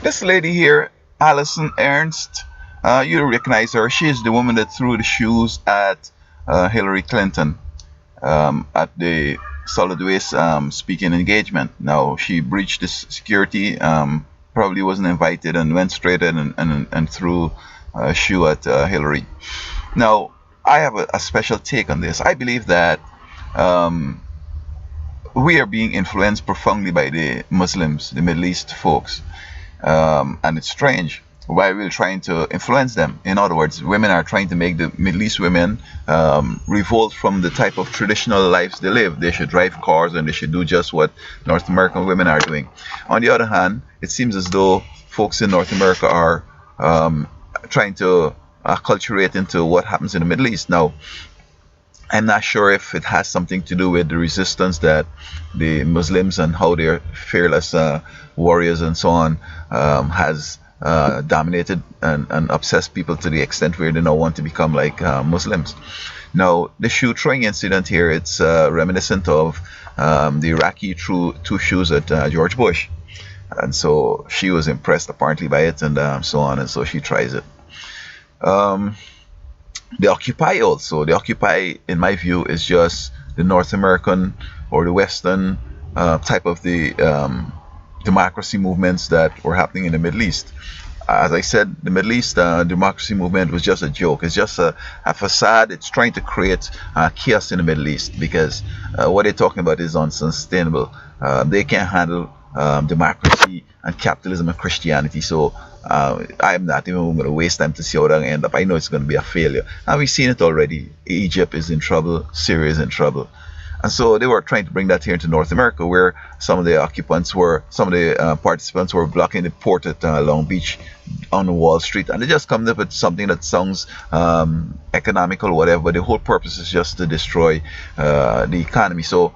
This lady here, Alison Ernst, you recognize her. She is the woman that threw the shoes at Hillary Clinton at the solid waste speaking engagement. Now, she breached this security, probably wasn't invited, and went straight in and threw a shoe at Hillary. Now, I have a special take on this. I believe that um, we are being influenced profoundly by the Muslims, the Middle East folks. And it's strange why we're trying to influence them. In other words, women are trying to make the Middle East women revolt from the type of traditional lives they live. They should drive cars and they should do just what North American women are doing. On the other hand, it seems as though folks in North America are trying to acculturate into what happens in the Middle East. Now, I'm not sure if it has something to do with the resistance that the Muslims and how they're fearless warriors and so on has dominated and obsessed people to the extent where they now want to become like Muslims. Now, the shoe throwing incident here, it's reminiscent of the Iraqi threw two shoes at George Bush. And so she was impressed apparently by it and so on, and so she tries it. Um, the Occupy also. The Occupy, in my view, is just the North American or the Western type of the democracy movements that were happening in the Middle East. As I said, the Middle East democracy movement was just a joke. It's just a facade. It's trying to create chaos in the Middle East because what they're talking about is unsustainable. They can't handle democracy and capitalism and Christianity. So I'm not even going to waste time to see how that end up. I know it's going to be a failure. And we've seen it already. Egypt is in trouble. Syria is in trouble. And so they were trying to bring that here into North America, where some of the participants were blocking the port at Long Beach on Wall Street, and they just come up with something that sounds economical or whatever, but the whole purpose is just to destroy the economy. So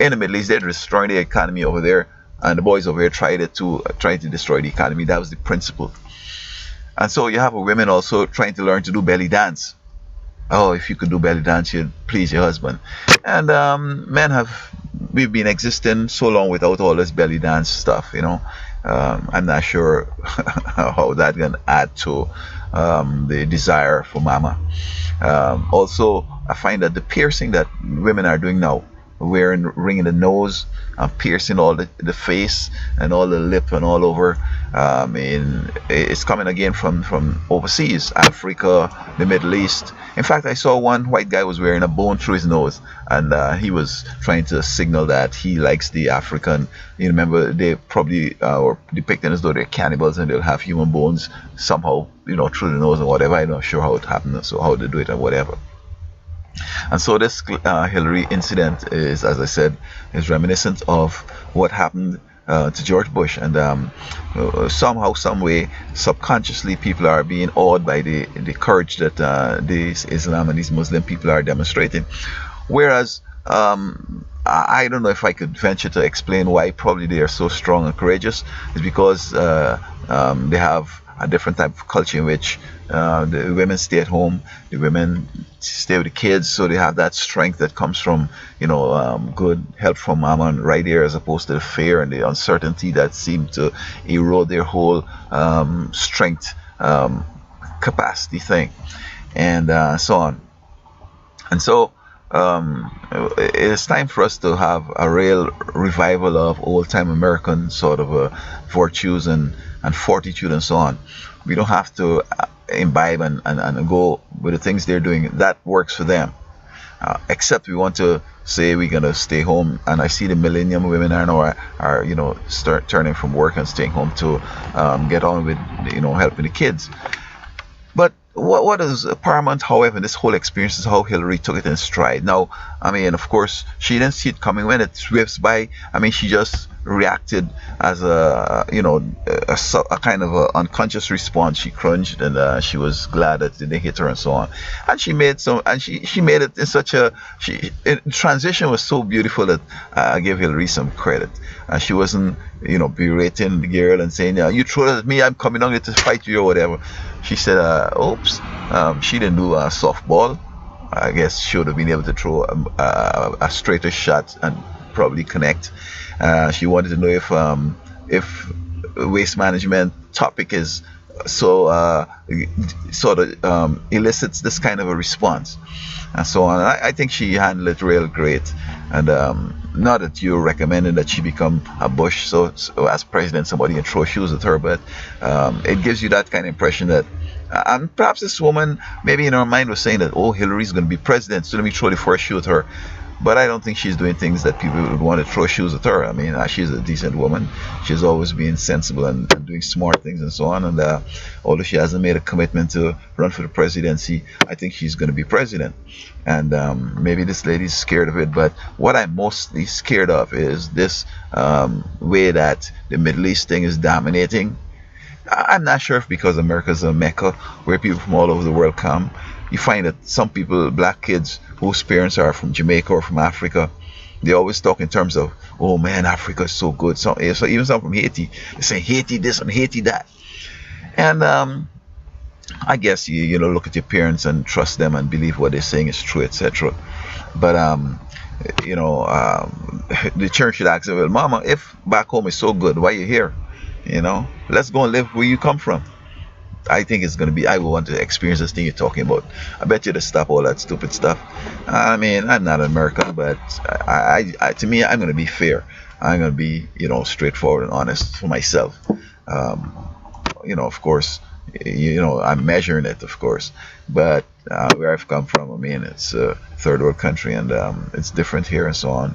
in the Middle East, they're destroying the economy over there, and the boys over here trying to destroy the economy. That was the principle. And so you have women also trying to learn to do belly dance. Oh, if you could do belly dance, you'd please your husband. And we've been existing so long without all this belly dance stuff, you know. I'm not sure how that can add to the desire for mama. Also, I find that the piercing that women are doing now, wearing ring in the nose, piercing all the face and all the lip and all over. It's coming again from overseas, Africa, the Middle East. In fact, I saw one white guy was wearing a bone through his nose, and he was trying to signal that he likes the African. You remember, they probably were depicting as though they're cannibals and they'll have human bones somehow, through the nose or whatever. I'm not sure how it happened, so how they do it or whatever. And so this Hillary incident is, as I said, is reminiscent of what happened to George Bush, and somehow, some way, subconsciously, people are being awed by the courage that these Islam and these Muslim people are demonstrating. Whereas I don't know if I could venture to explain why probably they are so strong and courageous. It's because they have a different type of culture in which the women stay at home, the women stay with the kids, so they have that strength that comes from good help from mama and right there, as opposed to the fear and the uncertainty that seem to erode their whole strength capacity thing, and so on. And so it's time for us to have a real revival of old-time American sort of virtues and fortitude and so on. We don't have to imbibe and go with the things they're doing. That works for them. Except we want to say we're going to stay home. And I see the millennium women are start turning from work and staying home to get on with, helping the kids. But what is paramount, however, in this whole experience is how Hillary took it in stride. Now, of course, she didn't see it coming when it whips by. She just reacted as a kind of a unconscious response. She cringed and she was glad that they hit her and so on. And she made she made it in such a transition was so beautiful that I give Hillary some credit. She wasn't berating the girl and saying, you throw it at me, I'm coming on here to fight you or whatever. She said, oops. She didn't do a softball. I guess she would have been able to throw a straighter shot and probably connect. She wanted to know if waste management topic is so sort of elicits this kind of a response and so on. And I think she handled it real great. And not that you're recommending that she become a Bush, so as president somebody can throw shoes at her, but it gives you that kind of impression that and perhaps this woman maybe in her mind was saying that, oh, Hillary's going to be president, so let me throw the first shoe at her. But I don't think she's doing things that people would want to throw shoes at her. I mean, she's a decent woman. She's always been sensible and doing smart things and so on. And although she hasn't made a commitment to run for the presidency, I think she's going to be president. And maybe this lady's scared of it. But what I'm mostly scared of is this way that the Middle East thing is dominating. I'm not sure if because America's a mecca where people from all over the world come. You find that some people, black kids whose parents are from Jamaica or from Africa, they always talk in terms of, oh man, Africa is so good. So even some from Haiti, they say Haiti this and Haiti that. And I guess you know, look at your parents and trust them and believe what they're saying is true, etc. But you know, the church should ask, well, Mama, if back home is so good, why are you here? You know, let's go and live where you come from. I think it's going to be, I will want to experience this thing you're talking about. I bet you to stop all that stupid stuff. I mean, I'm not American, but to me, I'm going to be fair. I'm going to be, you know, straightforward and honest for myself. You know, of course, you know, I'm measuring it, of course. But where I've come from, I mean, it's a third world country and it's different here and so on.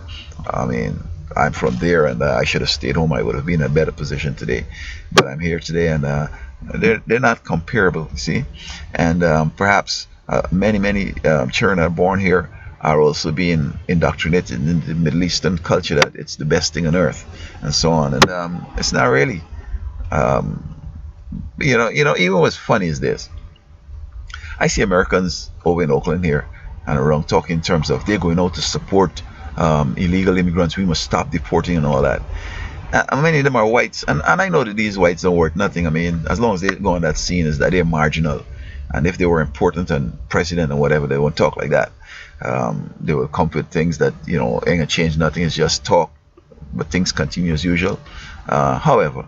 I mean, I'm from there and I should have stayed home. I would have been in a better position today. But I'm here today and they're not comparable, you see. And perhaps many children are born here are also being indoctrinated in the Middle Eastern culture that it's the best thing on earth and so on. And it's not really. You know, even what's funny is this. I see Americans over in Oakland here and around talking in terms of they're going out to support illegal immigrants. We must stop deporting and all that. Many of them are whites, and I know that these whites don't worth nothing. I mean, as long as they go on that scene, is that they're marginal. And if they were important and president and whatever, they won't talk like that. They will come with things that, you know, ain't gonna change nothing. It's just talk, but things continue as usual. However,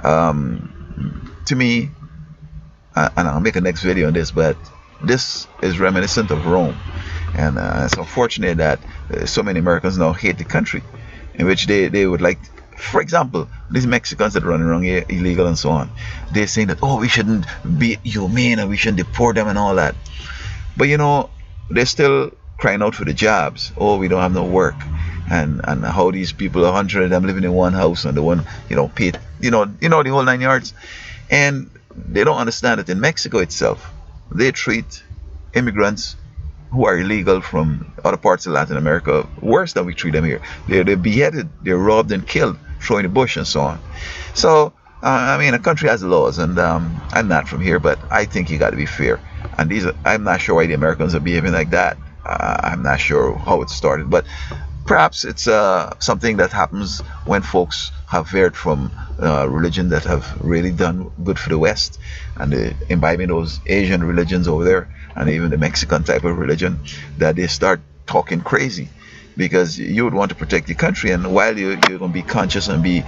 to me, and I'll make a next video on this, but this is reminiscent of Rome. And it's unfortunate that so many Americans now hate the country, in which they would like, for example, these Mexicans that run around here illegal and so on, they're saying that, oh, we shouldn't be humane and we shouldn't deport them and all that. But you know, they're still crying out for the jobs. Oh, we don't have no work. And how these people, 100 of them living in one house and the one, you know, paid, you know, the whole 9 yards. And they don't understand that in Mexico itself, they treat immigrants who are illegal from other parts of Latin America worse than we treat them here. They're beheaded, they're robbed and killed, thrown in the bush and so on. So, I mean, a country has laws, and I'm not from here, but I think you got to be fair. And I'm not sure why the Americans are behaving like that. I'm not sure how it started, but perhaps it's something that happens when folks have veered from religion that have really done good for the West, and imbibing those Asian religions over there, and even the Mexican type of religion, that they start talking crazy, because you would want to protect your country, and while you're going to be conscious and be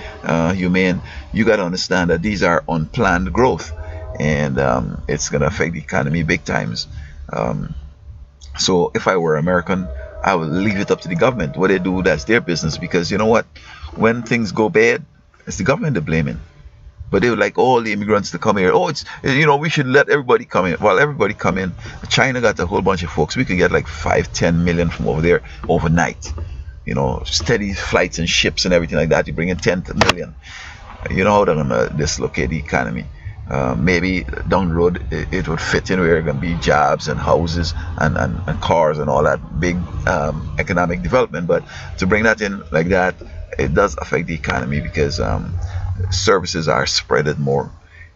humane, you got to understand that these are unplanned growth, and it's going to affect the economy big times. So if I were American, I would leave it up to the government. What they do, that's their business, because you know what, when things go bad, it's the government they're blaming. But they would like all the immigrants to come here. Oh, it's, you know, we should let everybody come in. Well, everybody come in. China got a whole bunch of folks. We could get like 5-10 million from over there overnight. You know, steady flights and ships and everything like that. You bring in 10 million. You know how they're gonna dislocate the economy. Maybe down the road it would fit in where there are going to be jobs and houses and cars and all that big economic development. But to bring that in like that, it does affect the economy, because services are spreaded more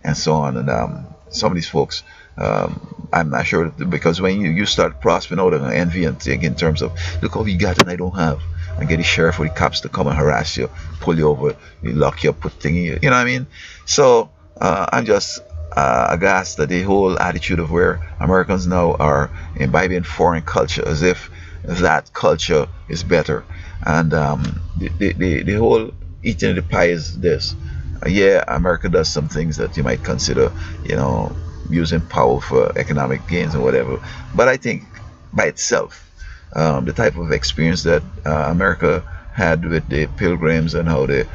and so on. And some of these folks, I'm not sure, because when you start prospering out and envy and think in terms of, look how we got and I don't have, and get the sheriff or the cops to come and harass you, pull you over, you lock you up, put thingy, you know what I mean? So I'm just aghast at the whole attitude of where Americans now are imbibing foreign culture as if that culture is better. And the whole eating of the pie is this. Yeah, America does some things that you might consider, you know, using power for economic gains or whatever. But I think by itself, the type of experience that America had with the pilgrims and how the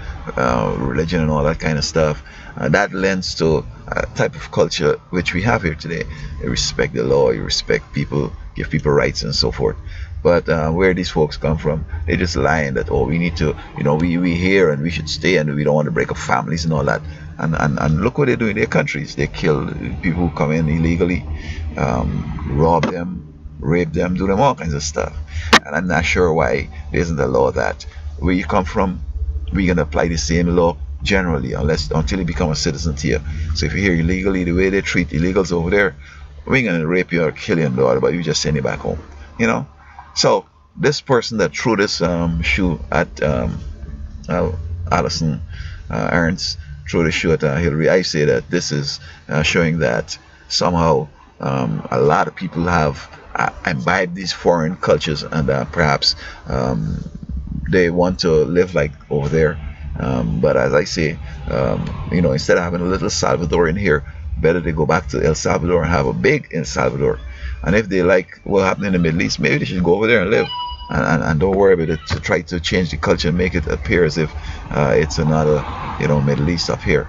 religion and all that kind of stuff, that lends to a type of culture which we have here today. You respect the law, you respect people, give people rights and so forth. But where these folks come from, they just lying that, oh, we need to, you know, we here and we should stay and we don't want to break up families and all that. And look what they do in their countries. They kill people who come in illegally, rob them, rape them, do them all kinds of stuff. And I'm not sure why there isn't a law that where you come from, we're gonna apply the same law generally, until you become a citizen here. So if you're here illegally, the way they treat illegals over there, we ain't gonna rape you or kill you and daughter, but you just send you back home. You know. So this person that threw this shoe at Allison Ernst, threw the shoe at Hillary, I say that this is showing that somehow a lot of people have imbibed these foreign cultures and perhaps they want to live like over there. But as I say, you know, instead of having a little Salvadorian here, better they go back to El Salvador and have a big El Salvador. And if they like what happened in the Middle East, maybe they should go over there and live. And don't worry about it to try to change the culture and make it appear as if it's another, you know, Middle East up here.